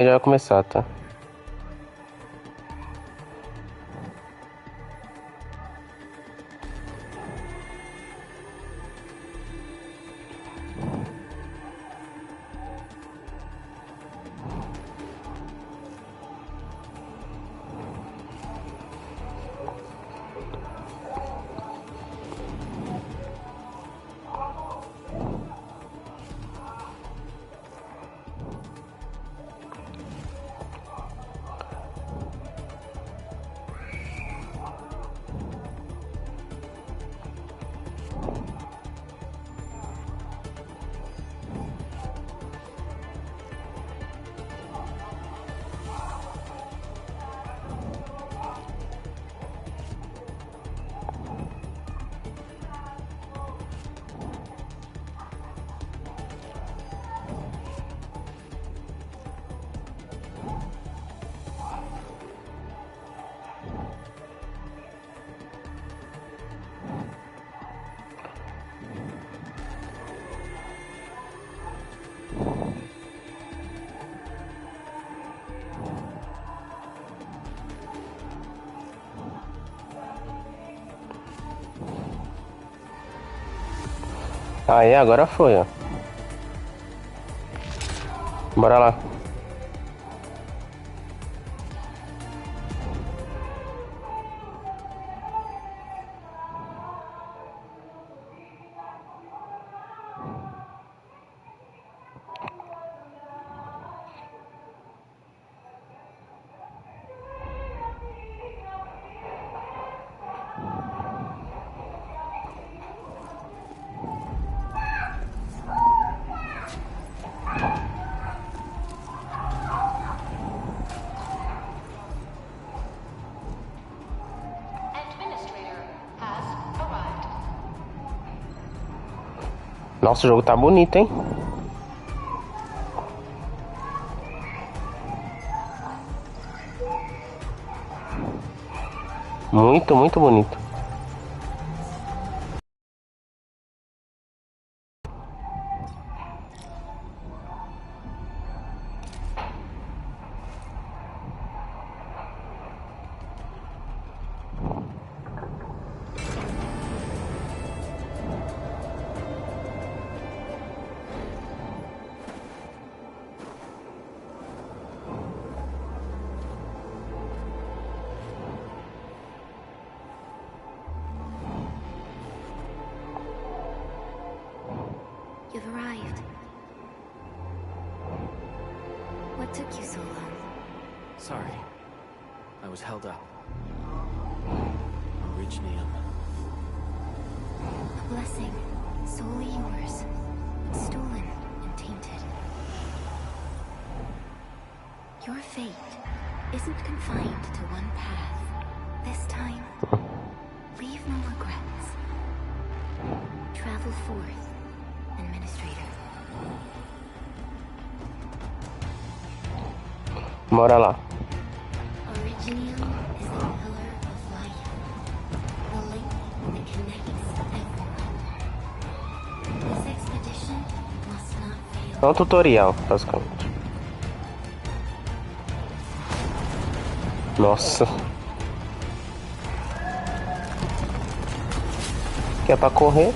Já vai começar, tá? Aí, agora foi, ó. Bora lá. Nossa, o jogo tá bonito, hein? Muito, muito bonito. You've arrived. What took you so long? Sorry. I was held up. Originium. A blessing, solely yours, but stolen and tainted. Your fate isn't confined to one path. This time, leave no regrets. Travel forth, Administrator. Bora lá. Originium is the pillar of life, the link that connects everyone. This expedition must not fail. É um tutorial, basicamente. Nossa. Que é pra correr?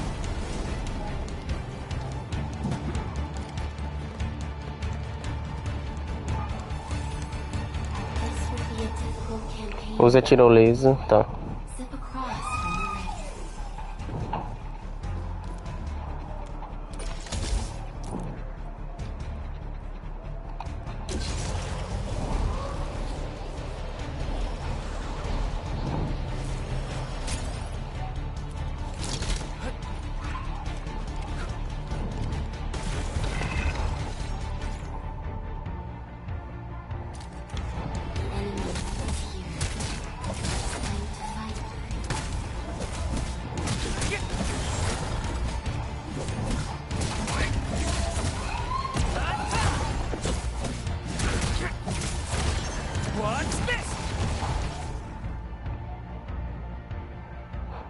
This will be a difficult campaign. Usa tirolesa, tá. Zip across when you're ready. The enemy is here. It's time to fight.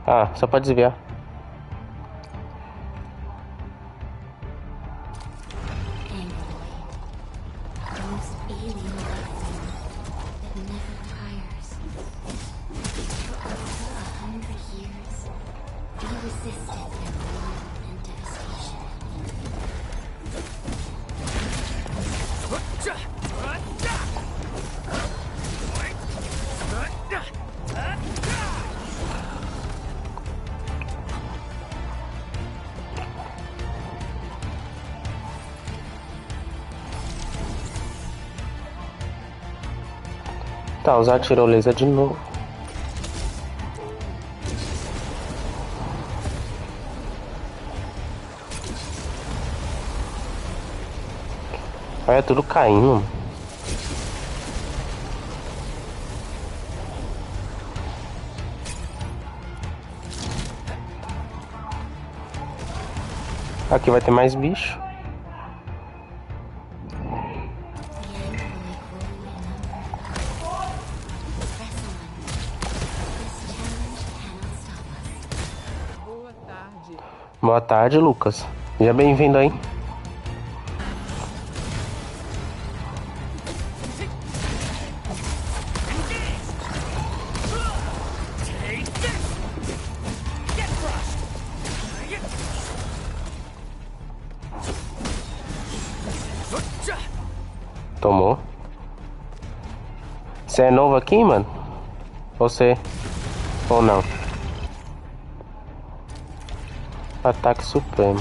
Ah, só pode desviar. Angry. The most alien Tá, usar a tirolesa de novo. Olha, tudo caindo. Aqui vai ter mais bicho. Boa tarde, Lucas. Seja bem-vindo aí. Tomou. Você é novo aqui, mano? Você ou não? Ataque supremo.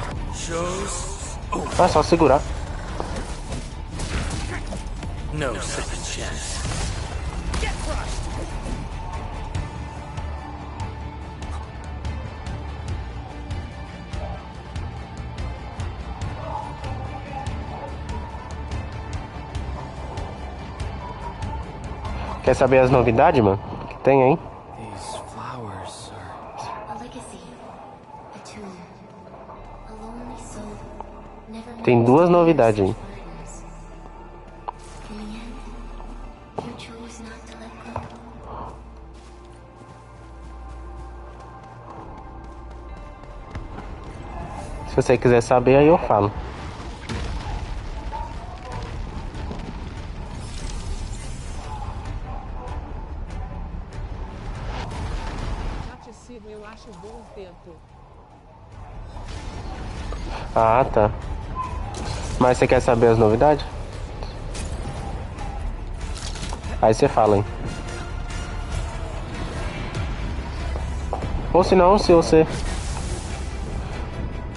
Ah, só segurar. No second chance. Quer saber as novidades, mano? Que tem aí? These flowers are... A legacy, a tomb, a lonely soul, never Tem duas novidades aí. burdens. In the end, you chose not to let go. Se você quiser saber, aí eu falo. Eu acho bom tempo. Ah, tá. Mas você quer saber as novidades? Aí você fala, hein? Ou se não, se você...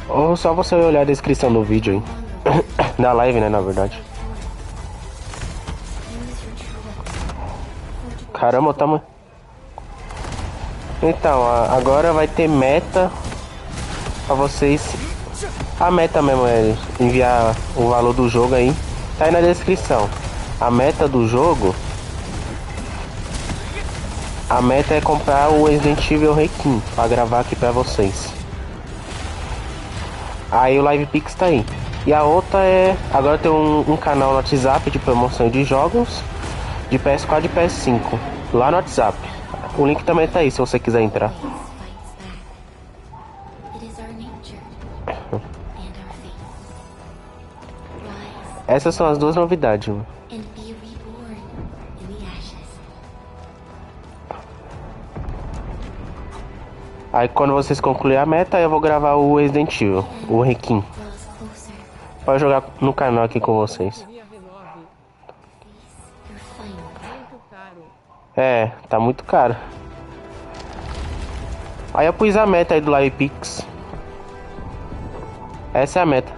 Ou só você olhar a descrição do vídeo aí. Da live, né, na verdade. Caramba, o tamanho... Então, agora vai ter meta pra vocês. A meta mesmo é enviar o valor do jogo aí. Tá aí na descrição. A meta do jogo. A meta é comprar o Resident Evil Requiem pra gravar aqui pra vocês. Aí o Live Pix tá aí. E a outra é... Agora tem um canal no WhatsApp de promoção de jogos de PS4 e PS5. Lá no WhatsApp. O link também tá aí, se você quiser entrar. Essas são as duas novidades, mano. Aí quando vocês concluírem a meta, eu vou gravar o Resident Evil, o Requiem. Pode jogar no canal aqui com vocês. É, tá muito caro. Aí eu pus a meta aí do Live Pix. Essa é a meta.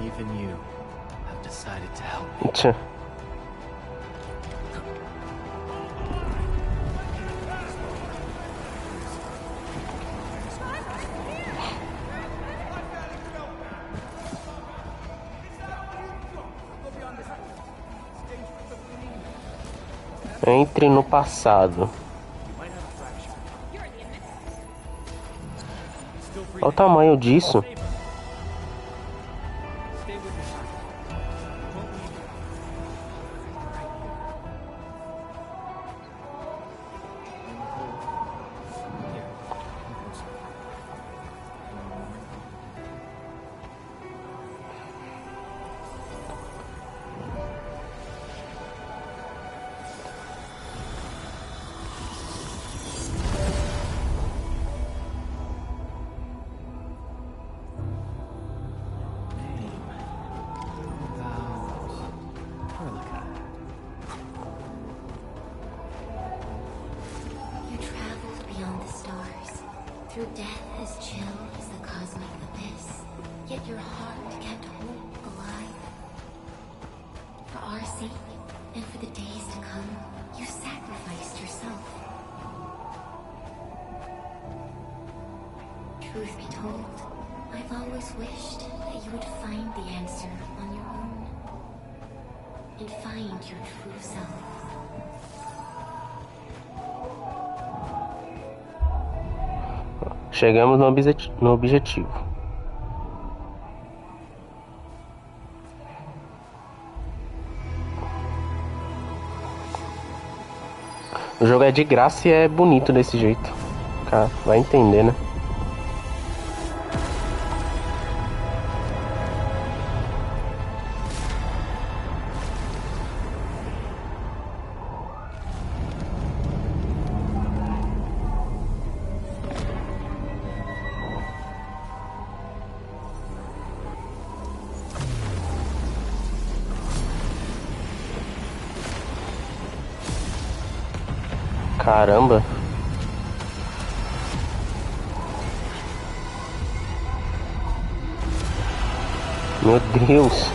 Even you have decided to help me. Tchau. Entre no passado. Olha o tamanho disso. Through death as chill as the cosmic abyss, yet your heart kept hope alive. For our sake, and for the days to come, you sacrificed yourself. Truth be told, I've always wished that you would find the answer on your own. And find your true self. Chegamos no objetivo. O jogo é de graça e é bonito desse jeito. Cara, vai entender, né? Caramba. Meu Deus.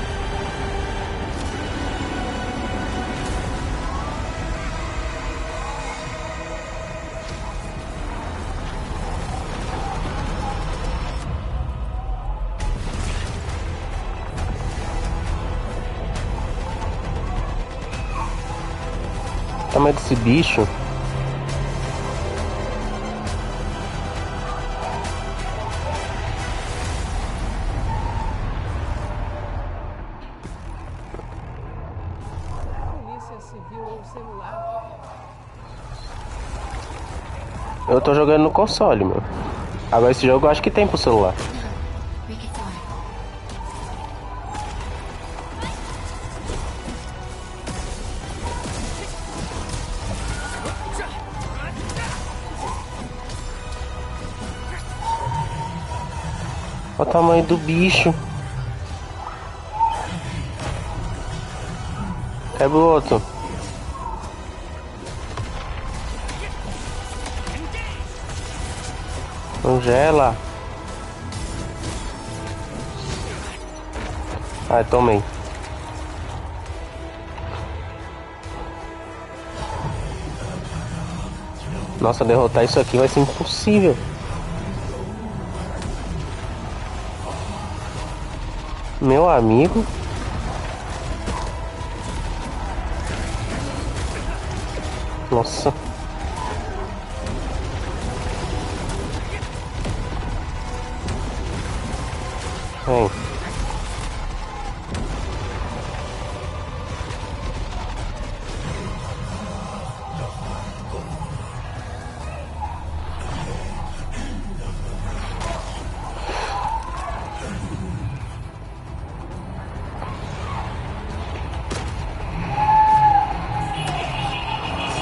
O tamanho desse bicho. Eu tô jogando no console, meu. Agora esse jogo eu acho que tem pro celular. Olha o tamanho do bicho. Quebra o outro. Congela. Ai, tomei. Nossa, derrotar isso aqui vai ser impossível. Meu amigo. Nossa. Vem.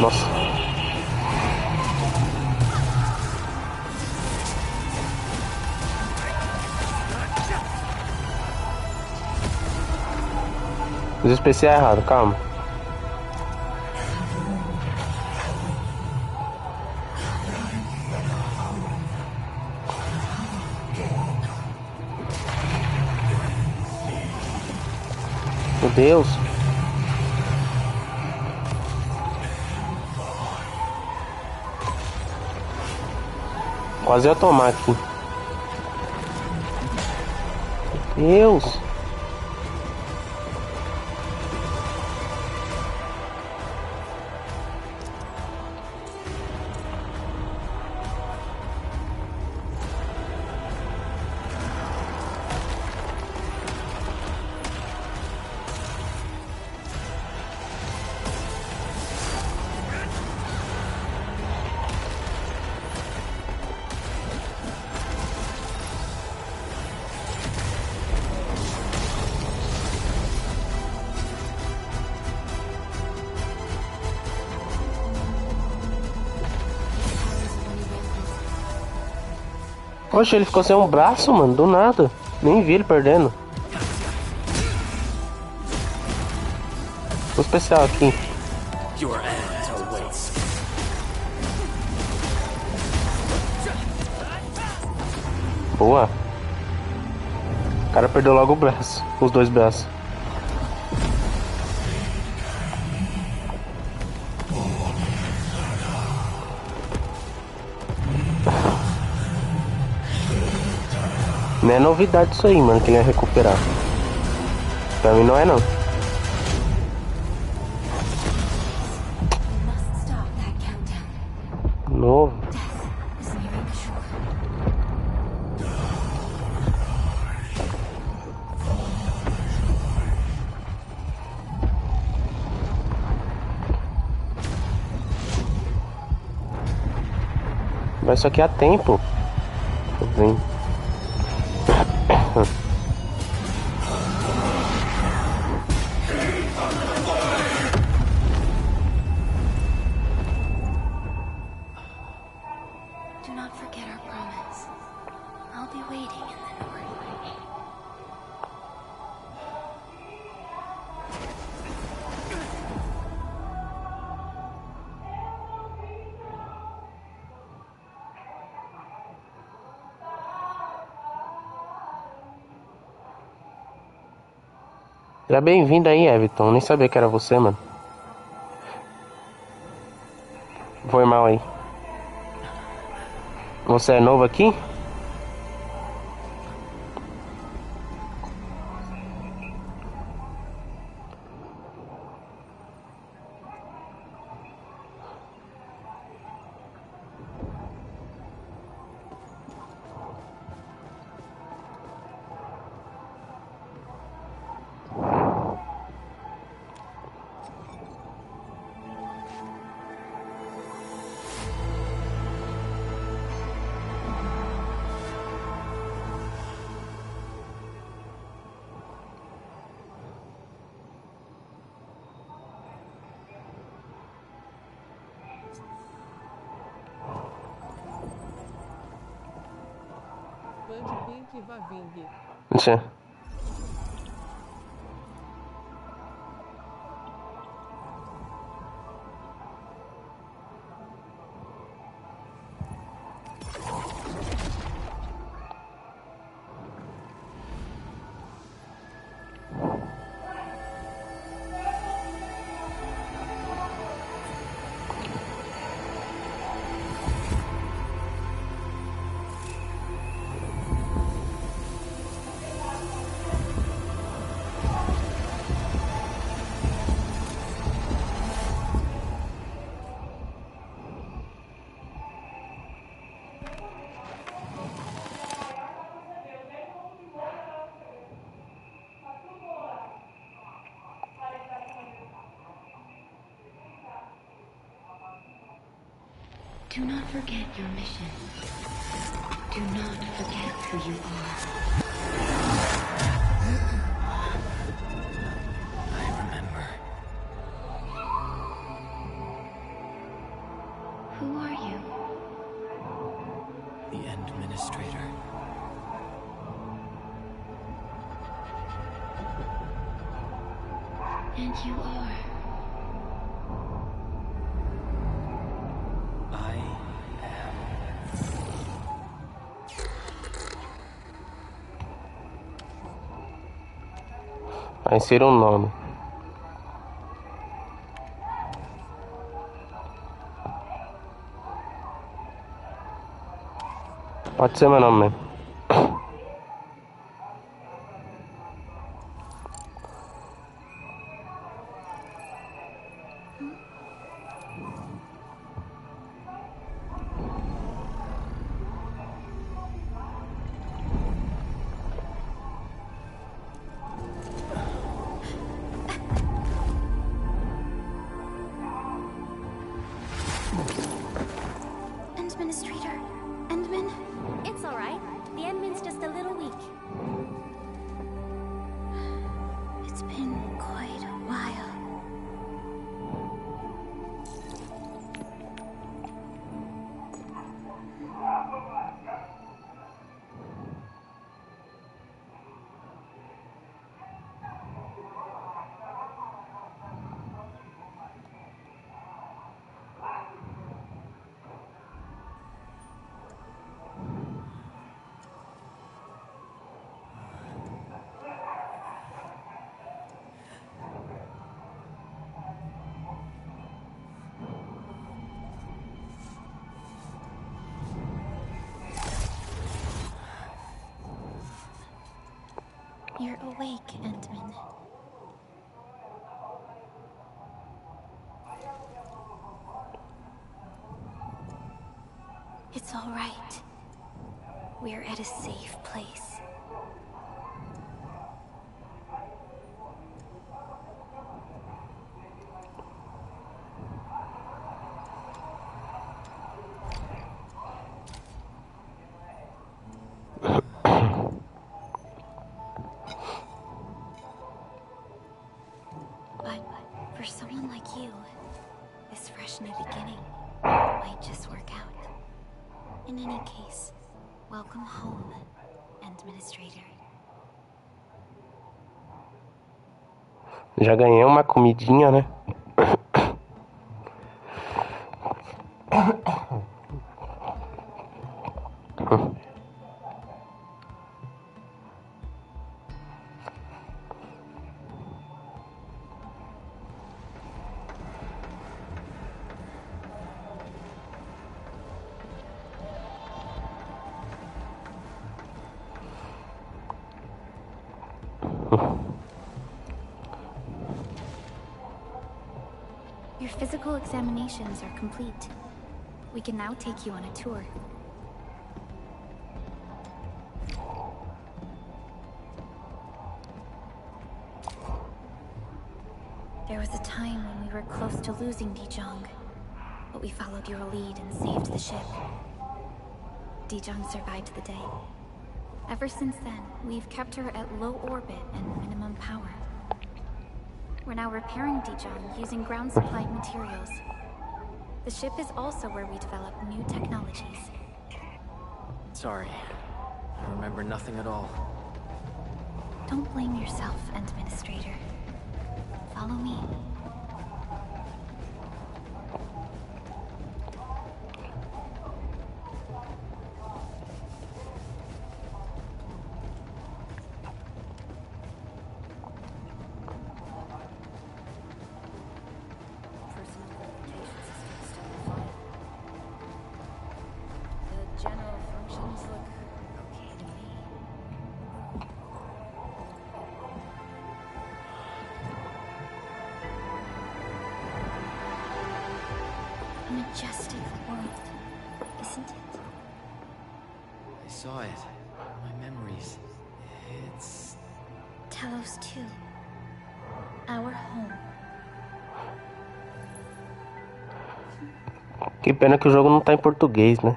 Nossa. Fiz o especial errado, calma. Meu Deus. Quase ia tomar aqui. Meu Deus. Poxa, ele ficou sem um braço, mano, do nada. Nem vi ele perdendo. O especial aqui. Boa. O cara perdeu logo o braço. Os dois braços. Não é novidade isso aí, mano, que ele ia recuperar. Pra mim não é não. You must stop that countdown. Novo. Death is nearing the shore. Mas isso aqui há tempo. Vem. Do not forget our promise. I'll be waiting in the north. Seja bem-vindo aí, Everton. Nem sabia que era você, mano. Foi mal aí. Você é novo aqui? Band Pink Vaving. Sim. Do not forget your mission. Do not forget who you are. I remember. Who are you? The Administrator. And you are. I am. Vai ser um nome. Pode ser meu nome mesmo. Administrator. Endman? It's alright. The Endman's just a little weak. It's been quite a while. You're awake, Endman. It's all right. We're at a safe place. But for someone like you, this fresh new beginning might just work out. In any case, welcome home, Administrator. Já ganhei uma comidinha, né? Your physical examinations are complete. We can now take you on a tour. There was a time when we were close to losing Dijong, but we followed your lead and saved the ship. Dijong survived the day. Ever since then, we've kept her at low orbit and minimum power. We're now repairing Dijong using ground-supplied materials. The ship is also where we develop new technologies. Sorry. I remember nothing at all. Don't blame yourself, Administrator. Follow me. Majestic world, isn't it? I saw it. My memories. It's... Talos 2. Our home. Que pena que o jogo não tá em português, né?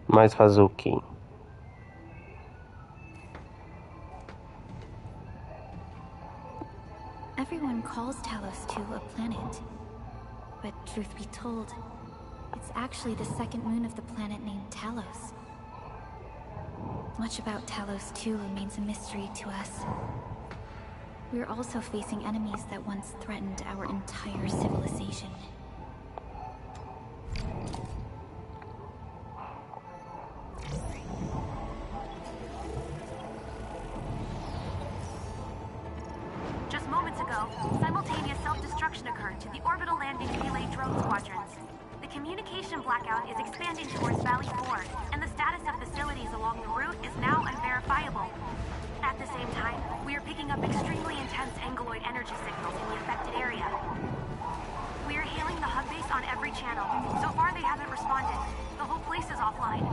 Mas fazer o quê? Everyone calls Talos 2 a planet. But truth be told, it's actually the second moon of the planet named Talos. Much about Talos 2 remains a mystery to us. We're also facing enemies that once threatened our entire civilization. Just moments ago, simultaneous self-destruction occurred to the orbital landing relay drone squadrons. The communication blackout is expanding towards Valley 4, and the status of facilities along the route is now unverifiable. At the same time, we are picking up extremely intense angeloid energy signals in the affected area. We are hailing the hub base on every channel. So far, they haven't responded. The whole place is offline.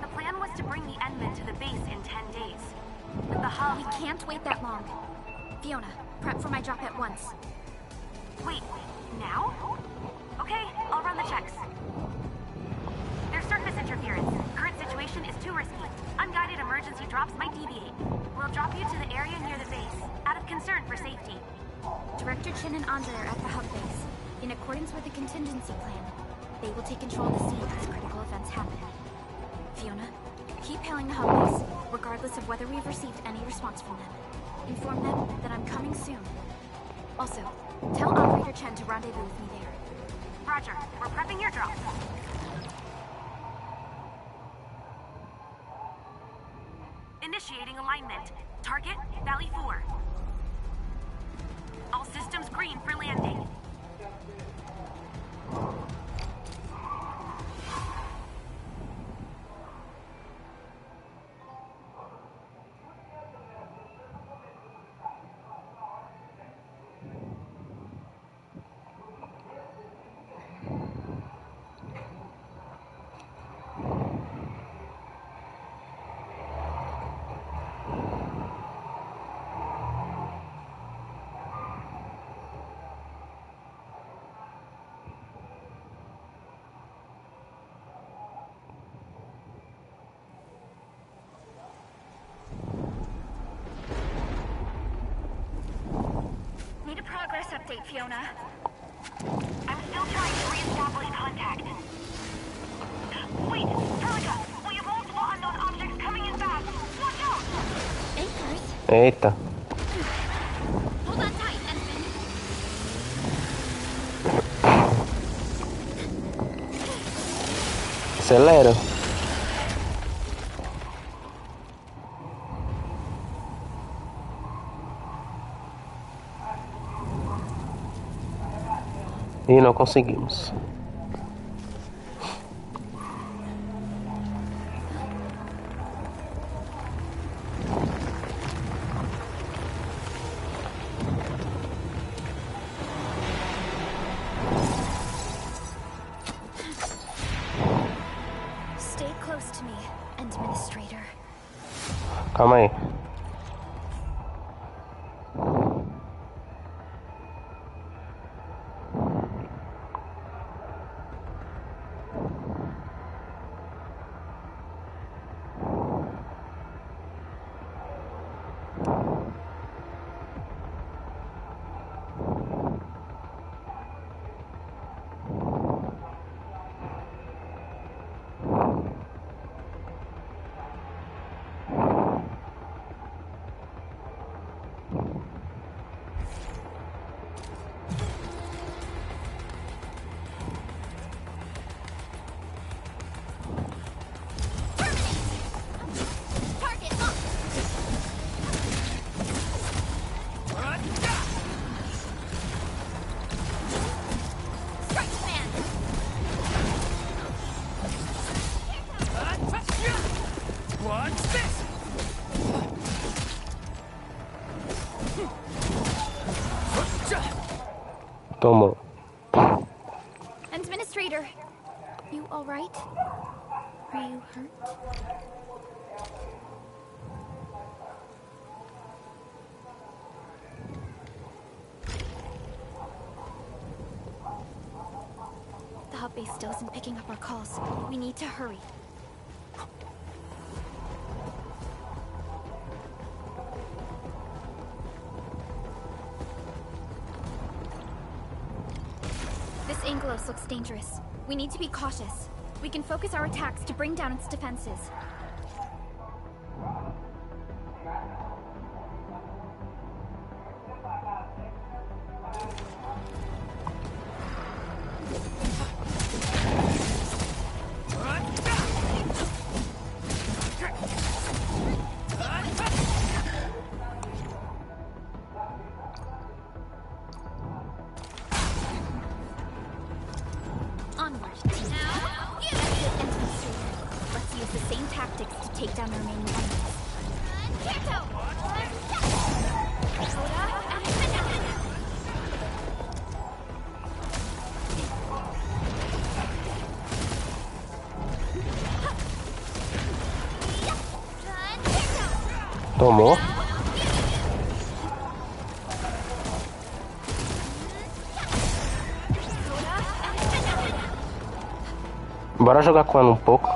The plan was to bring the Endmen to the base in 10 days. But the hub... We can't wait that long. Fiona, prep for my drop at once. Wait, now? Okay, I'll run the checks. There's surface interference. Current situation is too risky. Unguided emergency drops might deviate. We'll drop you to the area near the base, out of concern for safety. Director Chin and Andre are at the hub base. In accordance with the contingency plan, they will take control of the scene as critical events happen. Fiona, keep hailing the hub base, regardless of whether we've received any response from them. Inform them that I'm coming soon. Also, tell Operator Chen to rendezvous with me there. Roger, we're prepping your drop. Initiating alignment. Target, Valley 4. All systems green for landing. Need a progress update, Fiona. I'm still trying to re-establish contact. Wait, Pelica, we have multiple unknown objects coming in fast. Watch out! Anchors? Eita. Hold on tight, Endman. Acelera. E não conseguimos. Stay close to me, Administrator. Calma aí. Target locked. Strike command. What's this? Tomou. Administrator, you all right? Are you hurt? The hub base still isn't picking up our calls. We need to hurry. This Anglos looks dangerous. We need to be cautious. We can focus our attacks to bring down its defenses. Onward. Let's use the same tactics to take down the remaining enemies. Tomou. Bora jogar com ela um pouco.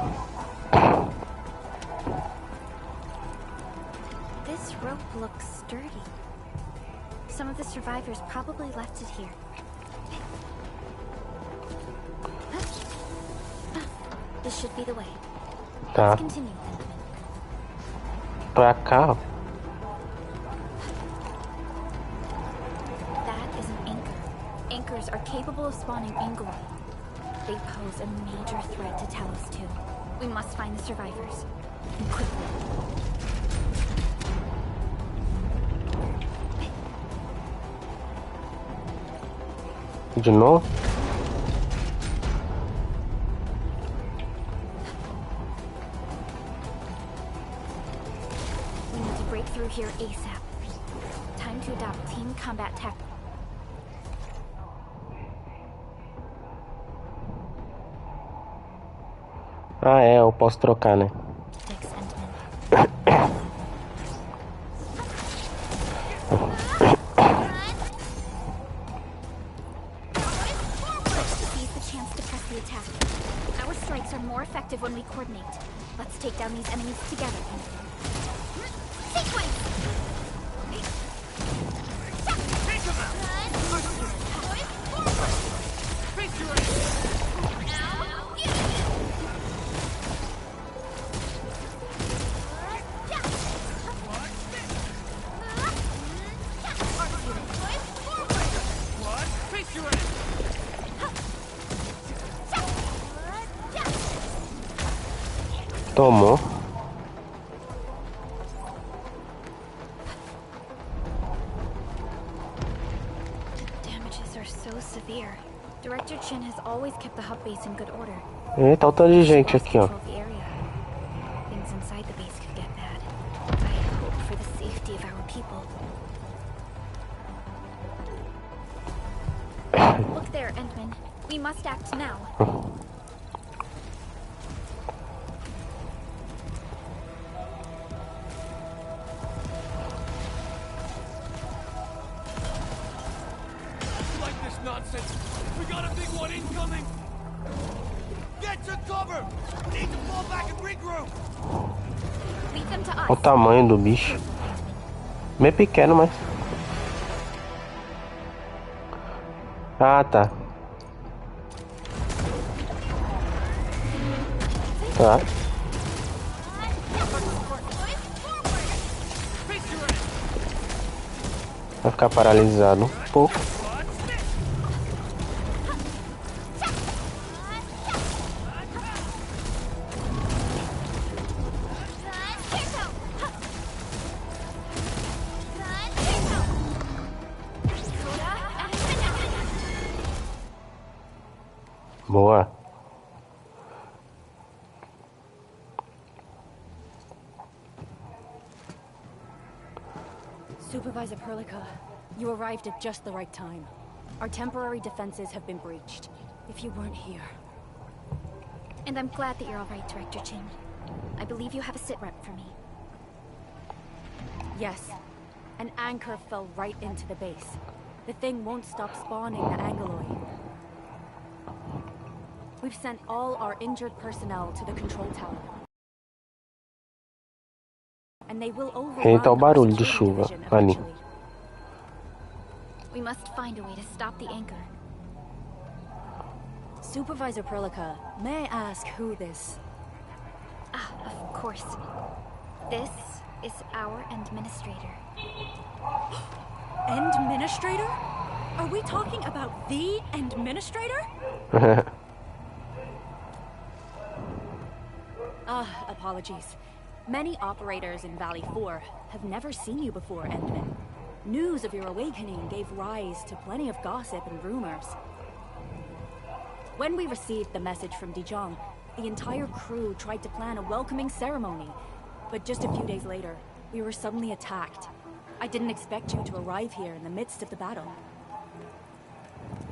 This rope looks sturdy. Some of the survivors probably left it here. This should be the way. Tá. Let's continue. Pra cá, ó. That is an anchor. Anchors are capable of spawning Anglo. They pose a major threat to Talos too. We must find the survivors. And quickly. De novo. We need to break through here ASAP. Time to adopt team combat tactics. Ah, é, eu posso trocar, né? Seize the chance to press the attack. Our strikes are more effective when we coordinate. Let's take down these enemies together. Sequence! Tomou. Damages are so severe. Director Chin has always kept the hub base in good order. Eita, o tanto de gente aqui, ó. Things inside the base could get bad. I hope for the safety of our people. Look there, Endman. We must act now. Like this nonsense. We got a big one incoming. Get to cover. We need to fall back and regroup. Lead them to Olha o us. tamanho do bicho. Meio pequeno, mas... Ah, tá. Tá. Vai ficar paralisado um pouco. Boa. Supervisor Perlica, you arrived at just the right time. Our temporary defenses have been breached. If you weren't here... And I'm glad that you're all right, Director Chin. I believe you have a sit rep for me. Yes. An anchor fell right into the base. The thing won't stop spawning the Angeloid. We've sent all our injured personnel to the control tower. And they will overrun Eita, o barulho our de security chuva division ali. eventually. We must find a way to stop the anchor. Supervisor Perlica, may I ask who this... Ah, of course. This is our administrator. Administrator? Are we talking about the Administrator? Apologies. Many operators in Valley 4 have never seen you before, Endman. News of your awakening gave rise to plenty of gossip and rumors. When we received the message from Dijon, the entire crew tried to plan a welcoming ceremony. But just a few days later, we were suddenly attacked. I didn't expect you to arrive here in the midst of the battle.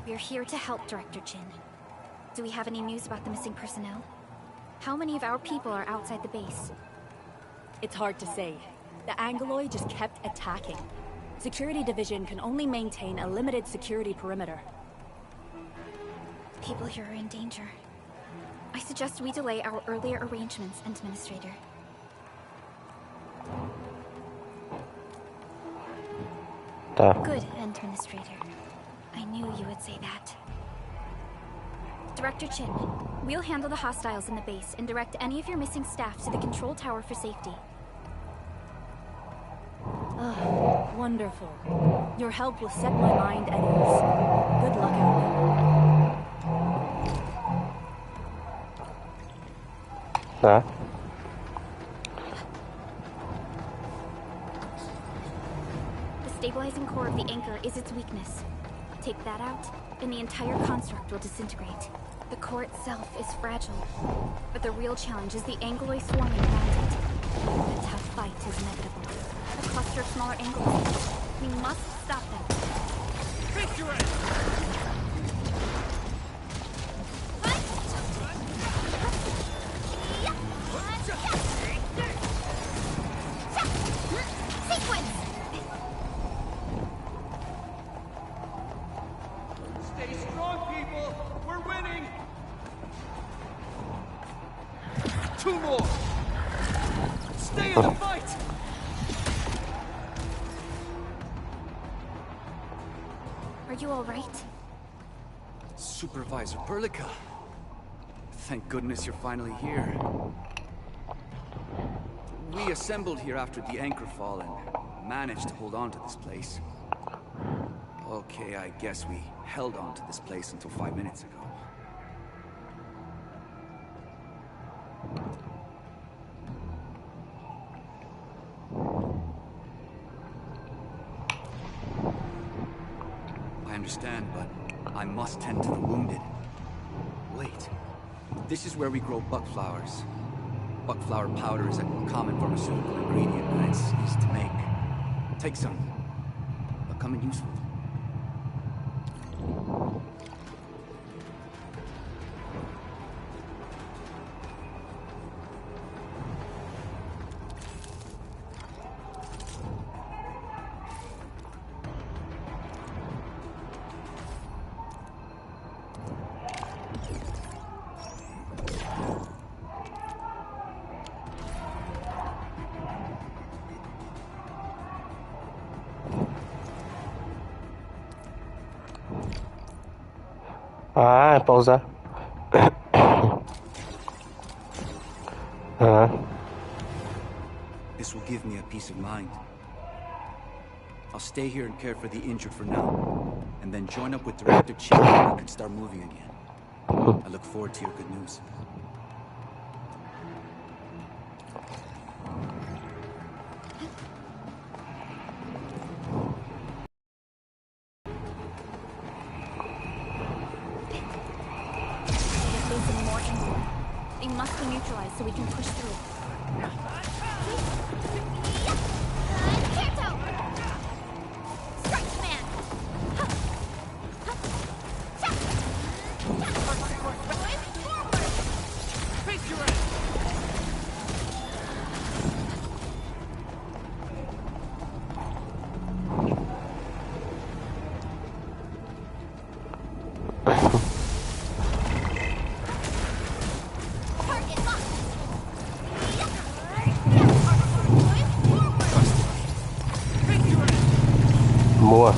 We're here to help, Director Chin. Do we have any news about the missing personnel? How many of our people are outside the base? It's hard to say. The Angeloid just kept attacking. Security Division can only maintain a limited security perimeter. People here are in danger. I suggest we delay our earlier arrangements, Administrator. Tá. Good, Administrator. I knew you would say that. Director Chin, we'll handle the hostiles in the base and direct any of your missing staff to the control tower for safety. Wonderful. Your help will set my mind at ease. Good luck out there. Tá. The stabilizing core of the anchor is its weakness. Take that out, and the entire construct will disintegrate. The core itself is fragile, but the real challenge is the Angeloid swarming around it. A tough fight is inevitable. A cluster of smaller Angeloids. We must stop them. Victory! Sequence! Stay strong, people. We're winning. 2 more. Stay in the fight. Are you all right? Supervisor Perlica. Thank goodness you're finally here. We assembled here after the anchor fall and managed to hold on to this place. Okay, I guess we held on to this place until 5 minutes ago. I understand, but I must tend to the wounded. Wait. This is where we grow buckflowers. Buckflower powder is a common pharmaceutical ingredient that it's easy to make. Take some. They'll come in useful. Ah, é pra usar. This will give me a peace of mind. I'll stay here and care for the injured for now, and then join up with Director Chief so we can start moving again. I look forward to your good news. They must be neutralized so we can push through. Boa.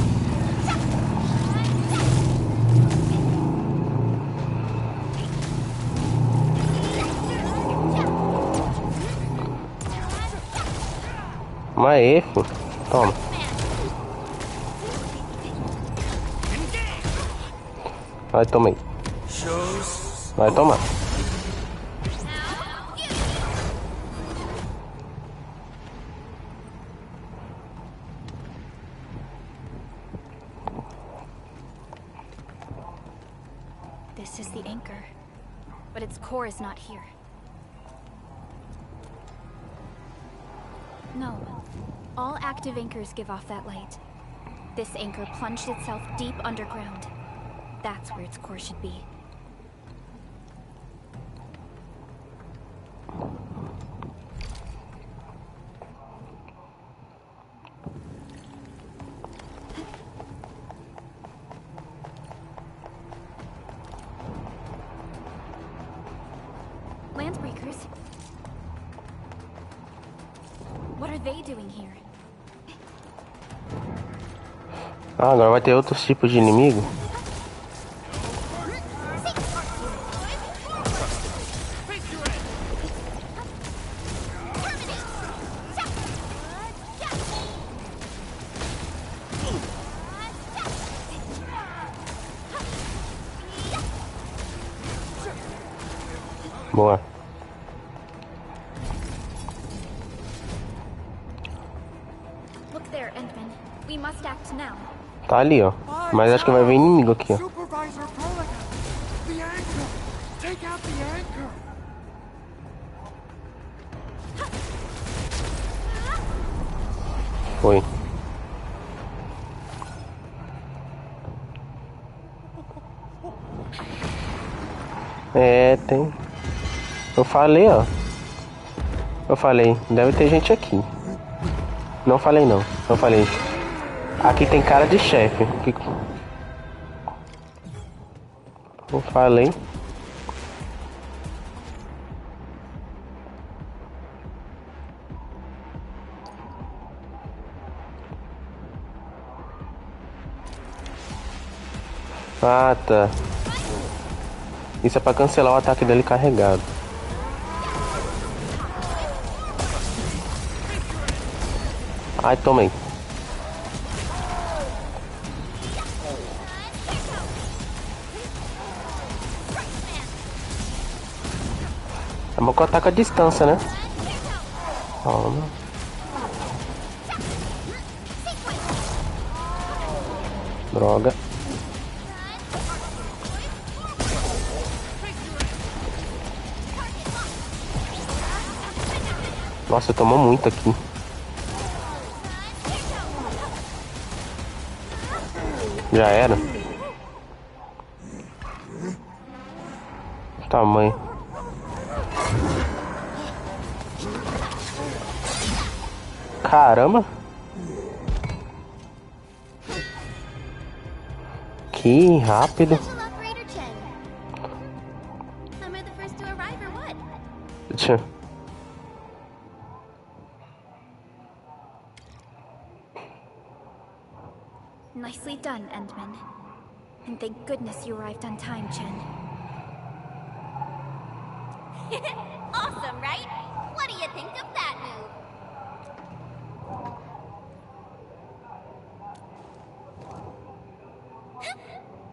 Aê, filho. Toma. Vai, toma aí. Vai tomar. This is the anchor, but its core is not here. No. All active anchors give off that light. This anchor plunged itself deep underground. That's where its core should be. Landbreakers? What are they doing here? Ah, agora vai ter outros tipos de inimigo. Boa. Look there, Endman. We must act now. Tá ali, ó. Mas acho que vai vir inimigo aqui, ó. Supervisor Pelican, the anchor. Take out the anchor. Foi. É, tem. Eu falei, ó. Eu falei, deve ter gente aqui. Não falei não. Eu falei. Aqui tem cara de chefe. Eu falei. Ah, tá. Isso é pra cancelar o ataque dele carregado. Ai, tomei. É bom que eu ataco a distância, né? Calma. Droga. Nossa, tomou muito aqui. Já era. Tamanho. Caramba. Que rápido. Tchau. Nicely done, Endman. And thank goodness you arrived on time, Chen. Awesome, right? What do you think of that move?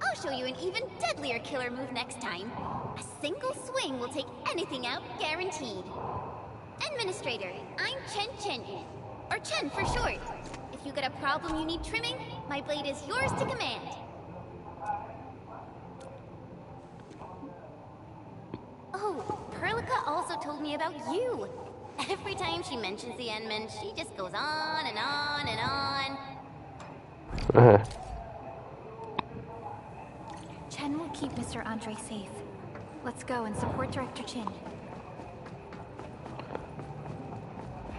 I'll show you an even deadlier killer move next time. A single swing will take anything out, guaranteed. Administrator, I'm Chen, or Chen for short. If you got a problem you need trimming, my blade is yours to command. Oh, Perlica also told me about you. Every time she mentions the Endman, she just goes on and on and on. Chen will keep Mr. Andre safe. Let's go and support Director Chin.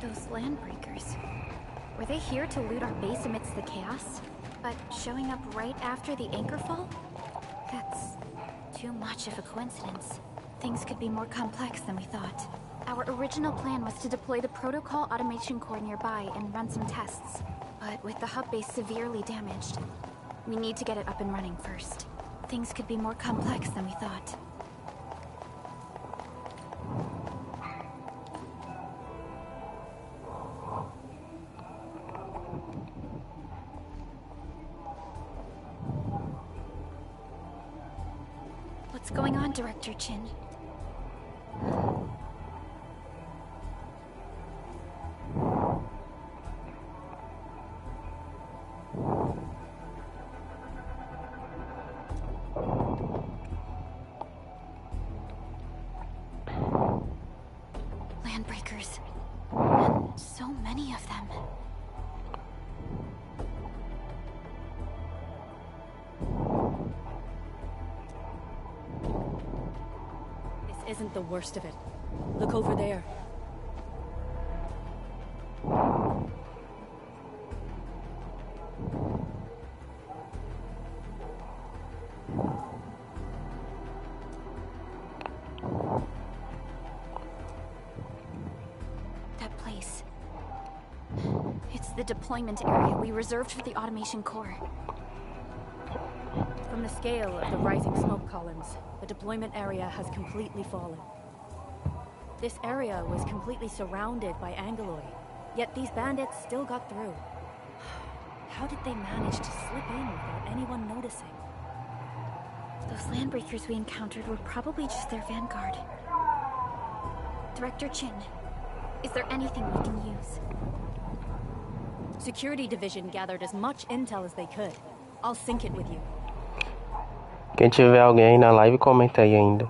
Those landbreakers. Were they here to loot our base amidst the chaos? But showing up right after the anchor fall? That's too much of a coincidence. Things could be more complex than we thought. Our original plan was to deploy the protocol automation core nearby and run some tests. But with the hub base severely damaged, we need to get it up and running first. Things could be more complex than we thought. What's going on, Director Chin? Landbreakers. And so many of them. Isn't the worst of it. Look over there. That place. It's the deployment area we reserved for the automation core. From the scale of the rising smoke columns, the deployment area has completely fallen. This area was completely surrounded by Angeloid, yet these bandits still got through. How did they manage to slip in without anyone noticing? Those landbreakers we encountered were probably just their vanguard. Director Chin, is there anything we can use? Security Division gathered as much intel as they could. I'll sync it with you. Quem tiver alguém aí na live, comenta aí ainda.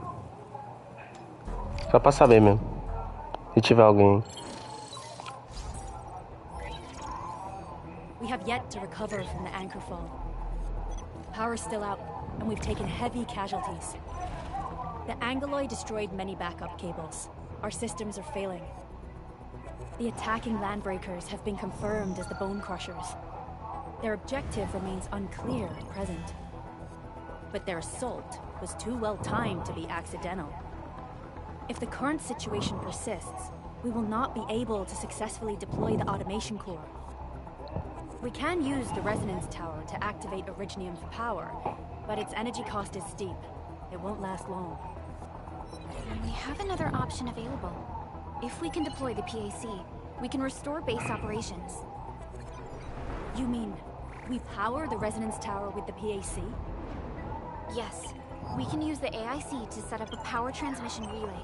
Só pra saber mesmo. Se tiver alguém. We have yet to recover from the anchor fall. Power's still out, and we've taken heavy casualties. The Angeloid destroyed many backup cables. Our systems are failing. The attacking landbreakers have been confirmed as the Bone Crushers. Their objective remains unclear at present. But their assault was too well timed to be accidental. If the current situation persists, we will not be able to successfully deploy the automation core. We can use the resonance tower to activate Originium's power, but its energy cost is steep. It won't last long. We have another option available. If we can deploy the PAC, we can restore base operations. You mean we power the resonance tower with the PAC? Yes. We can use the AIC to set up a power transmission relay.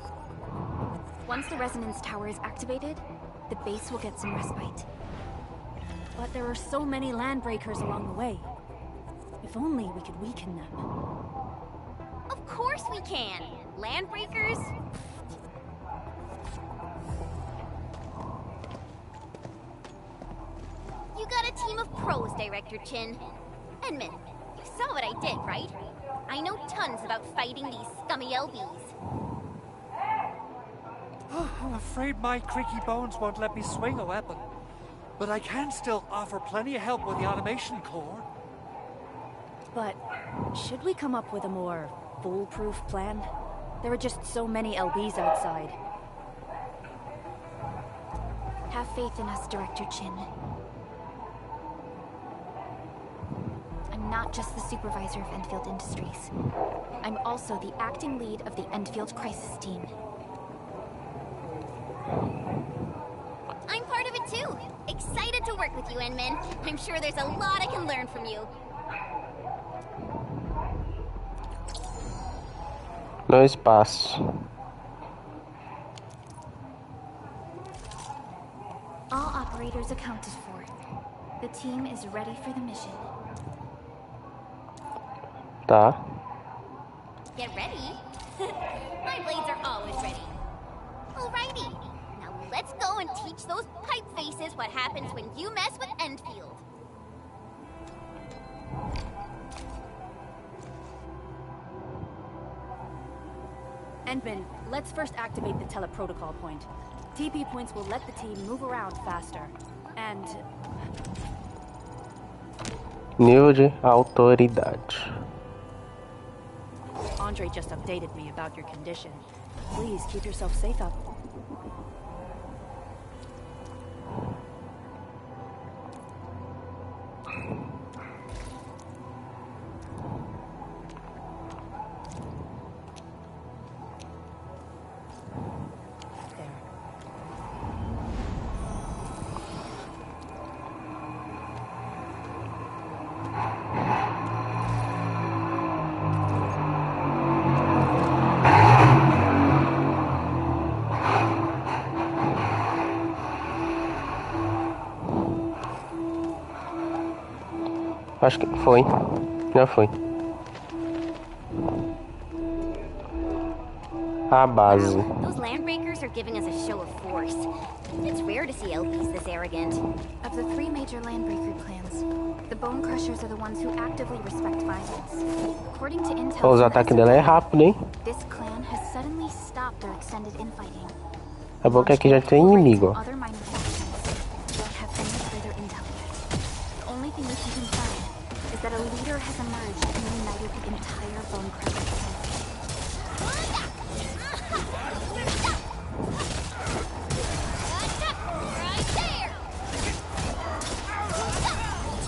Once the resonance tower is activated, the base will get some respite. But there are so many landbreakers along the way. If only we could weaken them. Of course we can! Landbreakers? pros, Director Chin. Edmund, you saw what I did, right? I know tons about fighting these scummy LBs. I'm afraid my creaky bones won't let me swing a weapon. But I can still offer plenty of help with the automation core. But should we come up with a more foolproof plan? There are just so many LBs outside. Have faith in us, Director Chin. I'm not just the supervisor of Endfield Industries. I'm also the acting lead of the Endfield Crisis Team. I'm part of it too. Excited to work with you, Enmin. I'm sure there's a lot I can learn from you. No espaço. All operators accounted for. The team is ready for the mission. Tá. Get ready? My blades are always ready. Alrighty. Now let's go and teach those pipe faces what happens when you mess with Endfield. Endman, let's first activate the teleprotocol point. TP points will let the team move around faster. And... Nível de autoridade. Andre just updated me about your condition. Please keep yourself safe out. Acho que foi. Já foi. A base. Those landbreakers are giving us a show of force. It's rare to see LBs this arrogant. Of the three major landbreaker clans, the Bone Crushers are the ones who actively respect violence. According to intel, Os ataques dela é rápido, hein? this clan has suddenly stopped their extended infighting. É bom que aqui já tem inimigo, ó. Other minor factions don't have any further intel yet. The only thing we can confirm is that a leader has emerged and united the entire Bone Crusher clan. Right there!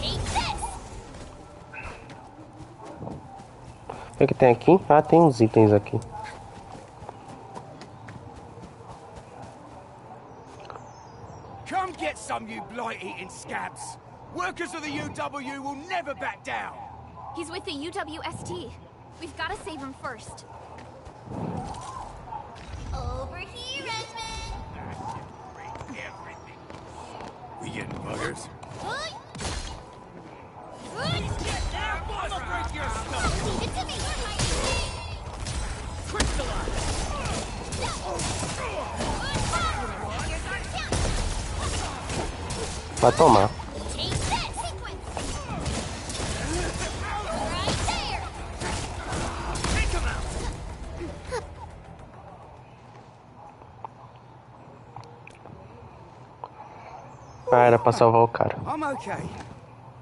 Take this! O que tem aqui? Ah, tem uns itens aqui. Come get some, you blight-eating scabs! Workers of the UW will never back down! He's with the UWST. We've got to save him first. Over here, Edmund! We getting buggers? Get down! I'ma break your stuff! Leave it to me! Vai tomar. Take that! Right there! Take him out! Ah, era pra salvar o cara. I'm okay.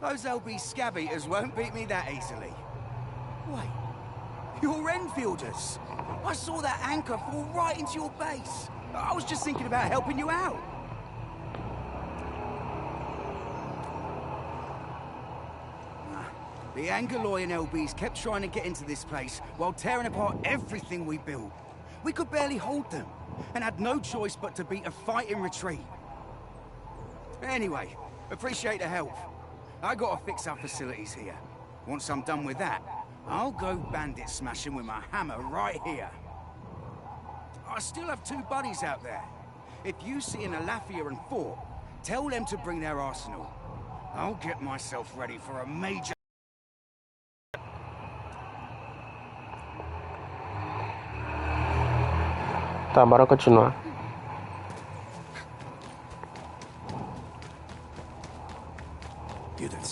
Those LB scab eaters won't beat me that easily. Wait, you're Enfielders. I saw that anchor fall right into your base. I was just thinking about helping you out. The Angoloyan LBs kept trying to get into this place while tearing apart everything we built. We could barely hold them, and had no choice but to beat a fight in retreat. Anyway, appreciate the help. I gotta fix our facilities here. Once I'm done with that, I'll go bandit smashing with my hammer right here. I still have two buddies out there. If you see an Alafia and Fort, tell them to bring their arsenal. I'll get myself ready for a major... Tá, bora continuar. You did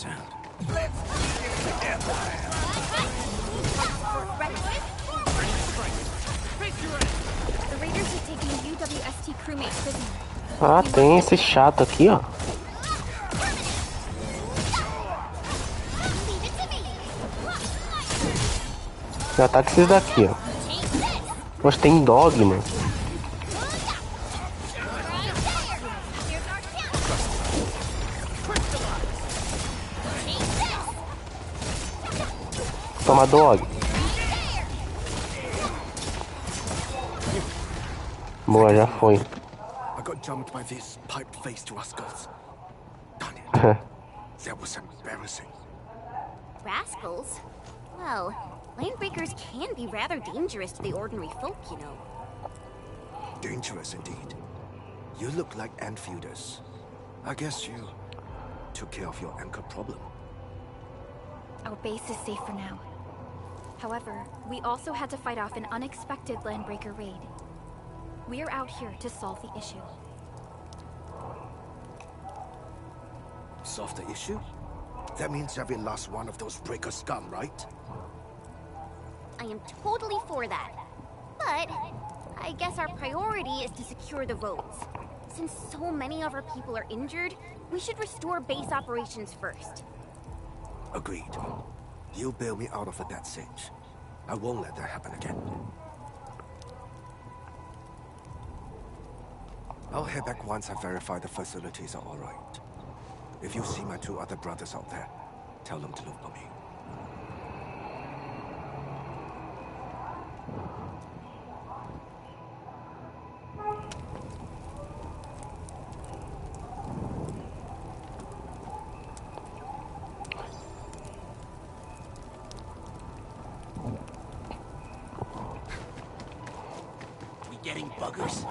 The raiders have taken a UWST crewmate prisoner. Ah, tem esse chato aqui, ó. Já ataca esses daqui, ó. Mas tem dog, mano. Toma dog. Boa, já foi. I got jumped by these pipe-faced rascals. Darn it. That was embarrassing. Rascals? Well, landbreakers can be rather dangerous to the ordinary folk, you know. Dangerous indeed. You look like Enfielders. I guess you took care of your anchor problem. Our base is safe for now. However, we also had to fight off an unexpected landbreaker raid. We're out here to solve the issue. Solve the issue? That means every last one of those breaker scum, right? I am totally for that. But I guess our priority is to secure the roads. Since so many of our people are injured, we should restore base operations first. Agreed. You bail me out of a death sentence. I won't let that happen again. I'll head back once I verify the facilities are all right. If you see my two other brothers out there, tell them to look for me. We getting buggers?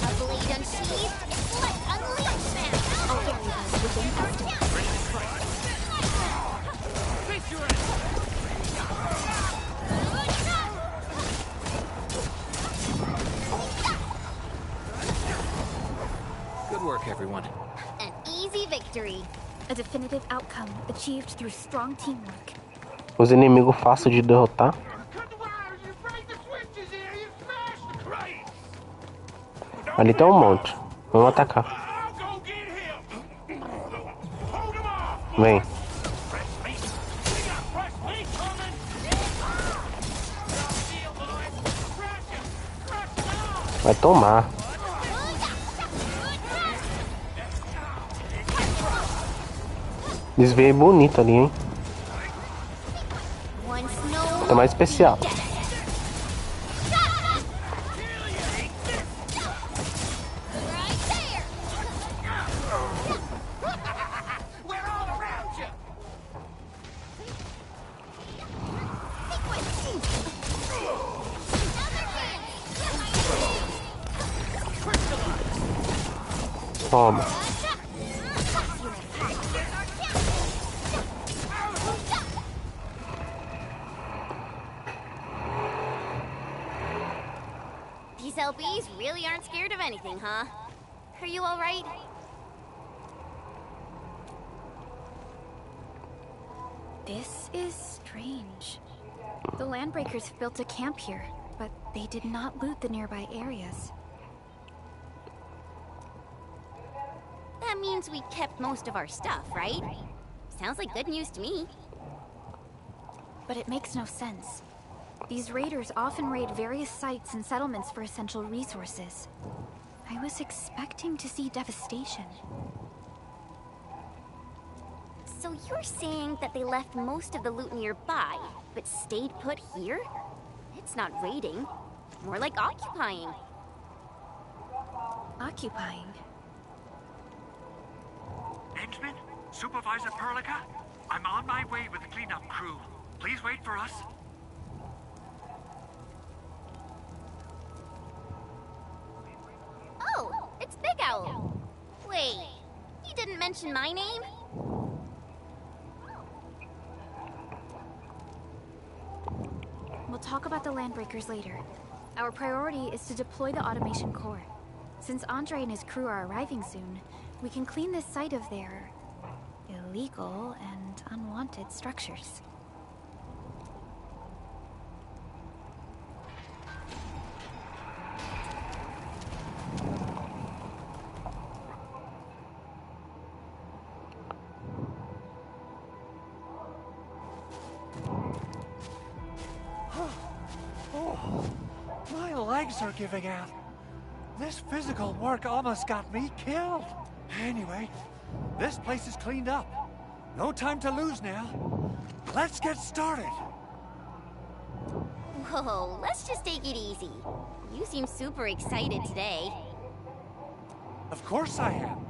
A blade unsheathed, let's unleash them! I'll carry them within distance. Face your ass! Good work, everyone. An easy victory. A definitive outcome achieved through strong teamwork. Os inimigos fáceis de derrotar. Ali tem um monte. Vamos atacar. Vem. Vai tomar. Desviei bonito ali, hein? Tá mais especial. Toma. These LBs really aren't scared of anything, huh? Are you all right? This is strange. The landbreakers built a camp here, but they did not loot the nearby areas. That means we kept most of our stuff, right? Sounds like good news to me. But it makes no sense. These raiders often raid various sites and settlements for essential resources. I was expecting to see devastation. So you're saying that they left most of the loot nearby, but stayed put here? It's not raiding. More like occupying. Occupying? Henchman? Supervisor Perlica? I'm on my way with the cleanup crew. Please wait for us. Oh, it's Big Owl. Wait, he didn't mention my name? We'll talk about the landbreakers later. Our priority is to deploy the automation core. Since Andre and his crew are arriving soon, we can clean this site of their illegal and unwanted structures. My legs are giving out. This physical work almost got me killed. Anyway, this place is cleaned up. No time to lose now. Let's get started. Whoa, let's just take it easy. You seem super excited today. Of course I am.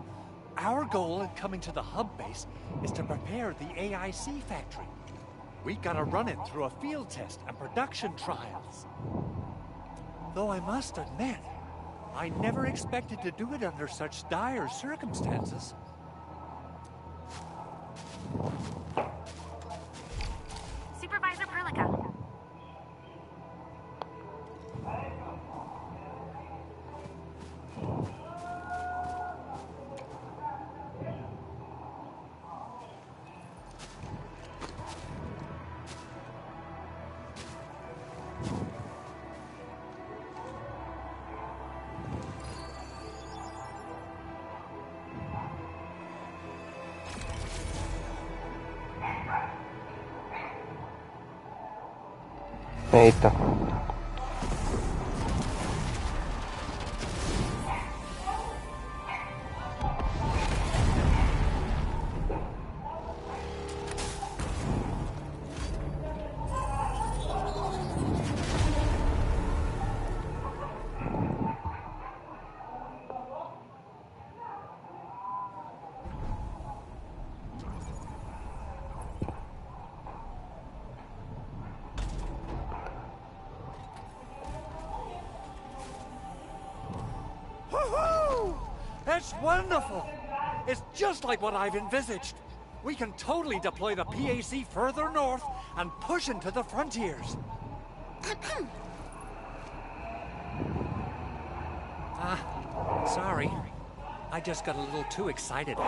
Our goal in coming to the hub base is to prepare the AIC factory. We gotta run it through a field test and production trials. Though I must admit, I never expected to do it under such dire circumstances. Supervisor Perlica. Eita. Woohoo! It's wonderful! It's just like what I've envisaged. We can totally deploy the PAC further north and push into the frontiers. Sorry. I just got a little too excited.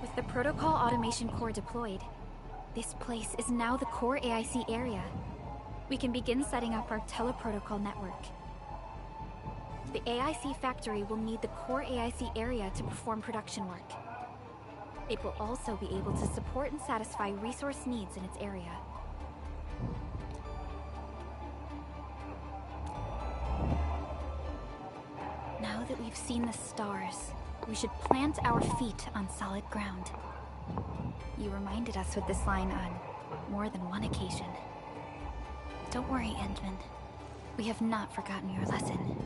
With the Protocol Automation Core deployed, this place is now the core AIC area. We can begin setting up our teleprotocol network. The AIC factory will need the core AIC area to perform production work. It will also be able to support and satisfy resource needs in its area. Now that we've seen the stars, we should plant our feet on solid ground. You reminded us with this line on more than one occasion. Don't worry, Endman. We have not forgotten your lesson.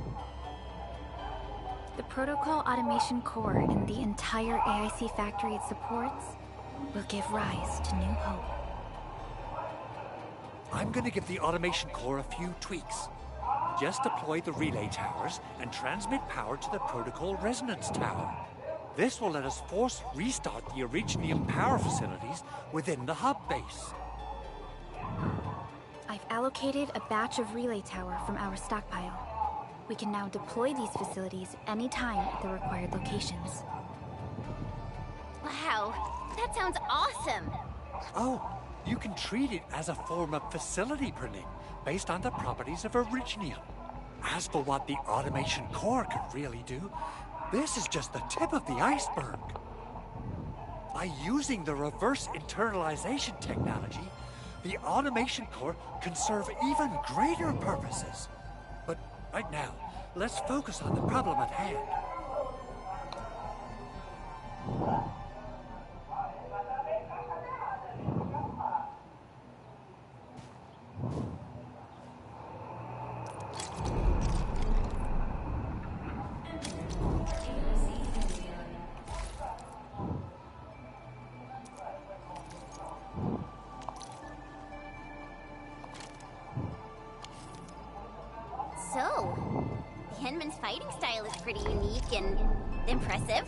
The Protocol Automation Core and the entire AIC factory it supports will give rise to new hope. I'm gonna give the Automation Core a few tweaks. Just deploy the relay towers and transmit power to the Protocol Resonance Tower. This will let us force restart the Originium power facilities within the hub base. I've allocated a batch of relay tower from our stockpile. We can now deploy these facilities anytime at the required locations. Wow, that sounds awesome! Oh, you can treat it as a form of facility printing based on the properties of Originium. As for what the Automation Core could really do, this is just the tip of the iceberg. By using the reverse internalization technology, the Automation Core can serve even greater purposes. But right now, let's focus on the problem at hand. So, the Henman's fighting style is pretty unique and impressive.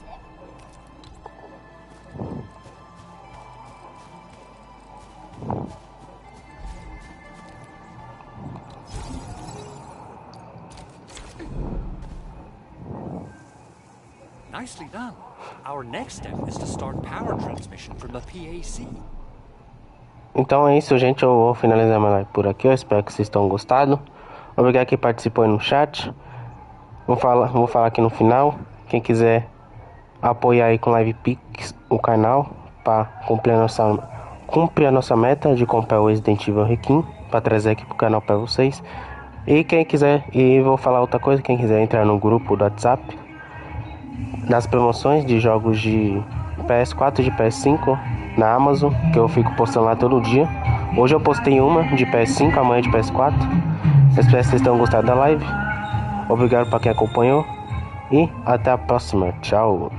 Nicely done. Our next step is to start power transmission from the PAC. Então é isso, gente. Eu vou finalizar minha live por aqui. Eu espero que vocês tenham gostado. Obrigado quem participou aí no chat. Vou falar aqui no final. Quem quiser apoiar aí com Live Pix o canal para cumprir a nossa meta de comprar o Resident Evil requiem para trazer aqui pro canal para vocês. E quem quiser, e vou falar outra coisa, quem quiser entrar no grupo do WhatsApp nas promoções de jogos de PS4 e de PS5 na Amazon, que eu fico postando lá todo dia. Hoje eu postei uma de PS5, amanhã de PS4. Espero que vocês tenham gostado da live. Obrigado para quem acompanhou e até a próxima. Tchau.